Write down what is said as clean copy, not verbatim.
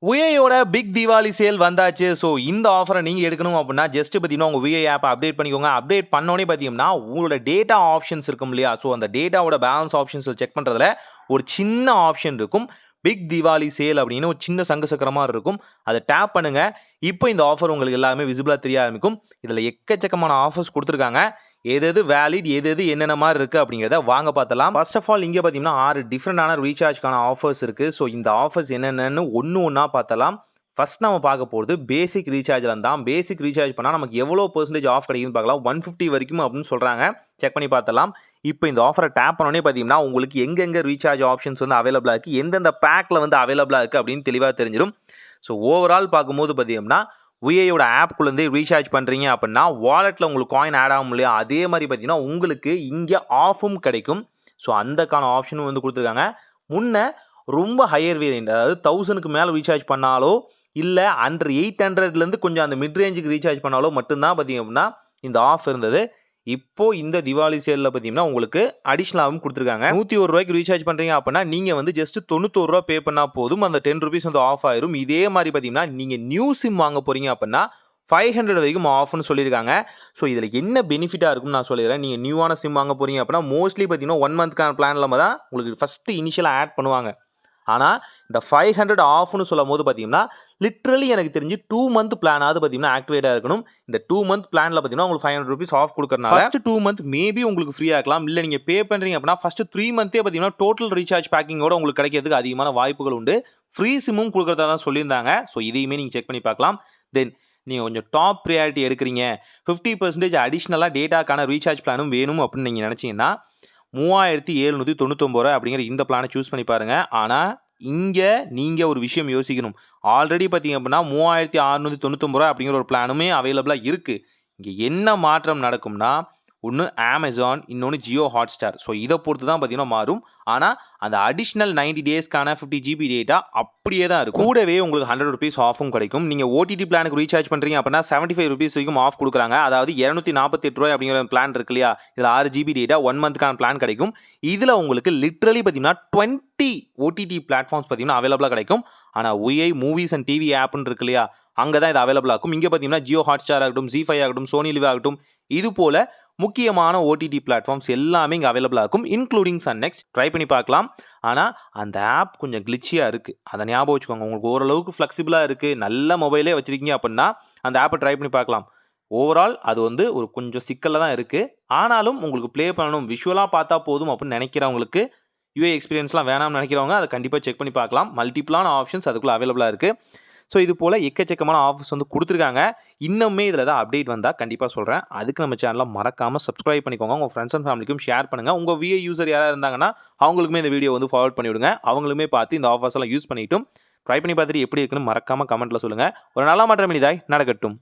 விஐயோட big Deepavali sale வந்தாச்சு. So இந்த ஆஃபரை நீங்கள் எடுக்கணும் அப்படின்னா ஜஸ்ட் பார்த்தீங்கன்னா உங்கள் விஐ ஆப்பை அப்டேட் பண்ணிக்கோங்க. அப்டேட் பண்ணோன்னே பார்த்தீங்கன்னா உங்களோட டேட்டா ஆப்ஷன்ஸ் இருக்கும் இல்லையா, ஸோ அந்த டேட்டாவோட பேலன்ஸ் ஆப்ஷன்ஸில் செக் பண்ணுறதுல ஒரு சின்ன ஆப்ஷன் இருக்கும். பிக் தீபாவளி சேல் அப்படின்னு ஒரு சின்ன சங்கு சக்கரமாக இருக்கும். அதை டேப் பண்ணுங்க. இப்போ இந்த ஆஃபர் உங்களுக்கு எல்லாமே விசிபிளாக தெரிய ஆரம்பிக்கும். இதில் எக்கச்சக்கமான ஆஃபர்ஸ் கொடுத்துருக்காங்க. எது வேலிட் எது என்னென்ன மாதிரி இருக்குது அப்படிங்கிறத வாங்க பார்த்தலாம். ஃபர்ஸ்ட் ஆஃப் ஆல் இங்கே பார்த்தீங்கன்னா 6 டிஃப்ரெண்டான ரீசார்ஜ்க்கான ஆஃபர்ஸ் இருக்குது. ஸோ இந்த ஆஃபர்ஸ் என்னென்னு ஒன்றா பார்த்தலாம். ஃபர்ஸ்ட் நம்ம பார்க்க போகிறது பேசிக் ரீசார்ஜில் தான். பேசிக் ரீசார்ஜ் பண்ணால் நமக்கு எவ்வளோ பெர்சன்டேஜ் ஆஃப் கிடைக்குதுன்னு பார்க்கலாம். 150 வரைக்கும் அப்படின்னு சொல்கிறாங்க. செக் பண்ணி பார்த்தலாம். இப்போ இந்த ஆஃபரை டேப் பண்ணோன்னே பார்த்தீங்கன்னா உங்களுக்கு எங்கெங்கே ரீசார்ஜ் ஆப்ஷன்ஸ் வந்து அவைலபிளாக இருக்குது, எந்தெந்த பேக்கில் வந்து அவைலபிளாக இருக்குது அப்படின்னு தெளிவாக தெரிஞ்சிடும். ஸோ ஓவரால் பார்க்கும்போது பார்த்தீங்கன்னா விஐயோட ஆப்குள்ளேருந்து ரீசார்ஜ் பண்ணுறீங்க அப்படின்னா வாலெட்டில் உங்களுக்கு காயின் ஆட் ஆகும் இல்லையா, அதே மாதிரி பார்த்தீங்கன்னா உங்களுக்கு இங்கே ஆஃபும் கிடைக்கும். ஸோ அந்தக்கான ஆப்ஷனும் வந்து கொடுத்துருக்காங்க. முன்ன ரொம்ப ஹையர் வேரியண்ட், அதாவது 1000க்கு மேலே ரீசார்ஜ் பண்ணாலோ இல்லை அண்டர் 800லேருந்து கொஞ்சம் அந்த மிட் ரேஞ்சுக்கு ரீசார்ஜ் பண்ணாலோ மட்டும்தான் பார்த்தீங்க அப்படின்னா இந்த ஆஃப் இருந்தது. இப்போ இந்த தீபாவளி சேலில் பார்த்தீங்கன்னா உங்களுக்கு அடிஷ்னலாகவும் கொடுத்துருக்காங்க. 101 ரூபாய்க்கு ரீசார்ஜ் பண்ணுறீங்க அப்படின்னா நீங்கள் வந்து ஜஸ்ட் 91 ரூபா பே பண்ணால் போதும். அந்த 10 ருபீஸ் வந்து ஆஃப் ஆயிரும். இதே மாதிரி பார்த்தீங்கன்னா நீங்கள் நியூ சிம் வாங்க போகிறீங்க அப்படின்னா 500 வரைக்கும் ஆஃப்னு சொல்லியிருக்காங்க. ஸோ இதில் என்ன பெனிஃபிட்டாக இருக்கும்னு நான் சொல்லிடுறேன். நீங்கள் நியூவான சிம் வாங்க போகிறீங்க அப்படின்னா மோஸ்ட்லி பார்த்தீங்கன்னா 1 மந்த்க்கான பிளானில் தான் உங்களுக்கு ஃபஸ்ட்டு இனிஷியலாக ஆட் பண்ணுவாங்க. ஆனால் இந்த 500 ஆஃப்னு சொல்லும் போது பார்த்தீங்கன்னா லிட்ரலி எனக்கு தெரிஞ்சு 2 மந்த் பிளானாவது பார்த்தீங்கன்னா ஆக்டிவேட்டாக இருக்கணும். இந்த 2 மந்த் பிளானில் பார்த்தீங்கன்னா உங்களுக்கு 500 ருபீஸ் ஆஃப் கொடுக்குறதுனால ஃபஸ்ட்டு 2 மந்த் மேபி உங்களுக்கு ஃப்ரீயாக இருக்கலாம். இல்லை நீங்கள் பே பண்ணுறீங்க அப்படின்னா ஃபஸ்ட்டு 3 மந்த்தே பார்த்தீங்கன்னா டோட்டல் ரீசார்ஜ் பேக்கிங்கோட உங்களுக்கு கிடைக்கிறதுக்கு அதிகமான வாய்ப்புகள் உண்டு. ஃப்ரீ சிம்மும் கொடுக்குறதா தான் சொல்லியிருந்தாங்க. ஸோ இதையுமே நீங்கள் செக் பண்ணி பார்க்கலாம். தென் நீங்கள் கொஞ்சம் டாப் ப்ரியாரிட்டி எடுக்கிறீங்க, 50% அடிஷ்னலாக டேட்டாக்கான ரீசார்ஜ் பிளானும் வேணும் அப்படின்னு நீங்கள் நினச்சிங்கன்னா 3799 அப்படிங்கிற இந்த பிளானை சூஸ் பண்ணி பாருங்கள். ஆனால் இங்கே நீங்கள் ஒரு விஷயம் யோசிக்கணும். ஆல்ரெடி பார்த்தீங்க அப்படின்னா 3699 அப்படிங்கிற ஒரு பிளானுமே அவைலபிளாக இருக்குது. இங்கே என்ன மாற்றம் நடக்கும்னா ஒன்று அமேசான், இன்னொன்று ஜியோ ஹாட்ஸ்டார். ஸோ இதை பொறுத்து தான் பார்த்தீங்கன்னா மாறும். ஆனால் அந்த அடிஷ்னல் 90 டேஸ்க்கான 50 GB டேட்டா அப்படியே தான் இருக்கும். கூடவே உங்களுக்கு 100 ருபீஸ் ஆஃபும் கிடைக்கும். நீங்கள் ஓடிடி பிளானுக்கு ரீசார்ஜ் பண்ணுறீங்க அப்படின்னா 75 ருபீஸ் வரைக்கும் ஆஃப் கொடுக்குறாங்க. அதாவது 248 ரூபாய் அப்படிங்கிற பிளான் இருக்கு இல்லையா, இதில் 6 GB டேட்டா 1 மந்த்க்கான பிளான் கிடைக்கும். இதில் உங்களுக்கு லிட்ரலி பார்த்தீங்கன்னா 20 ஓடிடி பிளாட்ஃபார்ம்ஸ் பார்த்தீங்கன்னா அவைலபிளாக கிடைக்கும். ஆனால் விஐ மூவிஸ் அண்ட் டிவி ஆப்னு இருக்கு இல்லையா, அங்கே தான் இது அவைலபிளாக இருக்கும். இங்கே பார்த்தீங்கன்னா ஜியோ ஹாட்ஸ்டார் ஆகட்டும், ZEE5 ஆகட்டும், சோனி லிவ் ஆகட்டும், இது போல் முக்கியமான ஓடிடி பிளாட்ஃபார்ம்ஸ் எல்லாமே இங்கே அவைலபிளாக இருக்கும், இன்க்ளூடிங் சன் நெக்ஸ்ட். ட்ரை பண்ணி பார்க்கலாம். ஆனால் அந்த ஆப் கொஞ்சம் கிளிச்சியாக இருக்குது, அதை ஞாபகம் வச்சுக்கோங்க. உங்களுக்கு ஓரளவுக்கு ஃப்ளெக்சிபிளாக இருக்குது, நல்ல மொபைலே வச்சுருக்கீங்க அப்படின்னா அந்த ஆப்பை ட்ரை பண்ணி பார்க்கலாம். ஓவரால் அது வந்து ஒரு கொஞ்சம் சிக்கலில் தான் இருக்குது. ஆனாலும் உங்களுக்கு ப்ளே பண்ணணும், விஷுவலாக பார்த்தா போதும் அப்படின்னு நினைக்கிறவங்களுக்கு, யூஐ எக்ஸ்பீரியன்ஸ்லாம் வேணாம்னு நினைக்கிறவங்க அதை கண்டிப்பாக செக் பண்ணி பார்க்கலாம். மல்டிபிளான ஆப்ஷன்ஸ் அதுக்குள்ளே அவைலபிளாக இருக்குது. ஸோ இது போல் எக்கச்சக்கமான ஆஃபர்ஸ் வந்து கொடுத்துருக்காங்க. இன்னுமே இதில் தான் அப்டேட் வந்தால் கண்டிப்பாக சொல்கிறேன். அதுக்கு நம்ம சேனலை மறக்காமல் சப்ஸ்கிரைப் பண்ணிக்கோங்க. உங்கள் ஃப்ரெண்ட்ஸ் அண்ட் ஃபேமிலிக்கும் ஷேர் பண்ணுங்கள். உங்கள் விஐ யூசர் யாராக இருந்தாங்கன்னா அவங்களுக்குமே இந்த வீடியோ வந்து ஃபார்வர்ட் பண்ணிவிடுங்க. அவங்களுமே பார்த்து இந்த ஆஃபர்ஸ் எல்லாம் யூஸ் பண்ணிட்டும் ட்ரை பண்ணி பார்த்துட்டு எப்படி இருக்குன்னு மறக்காமல் கமெண்ட்டில் சொல்லுங்கள். ஒரு நல்ல மாற்றம் இனிதாய் நடக்கட்டும்.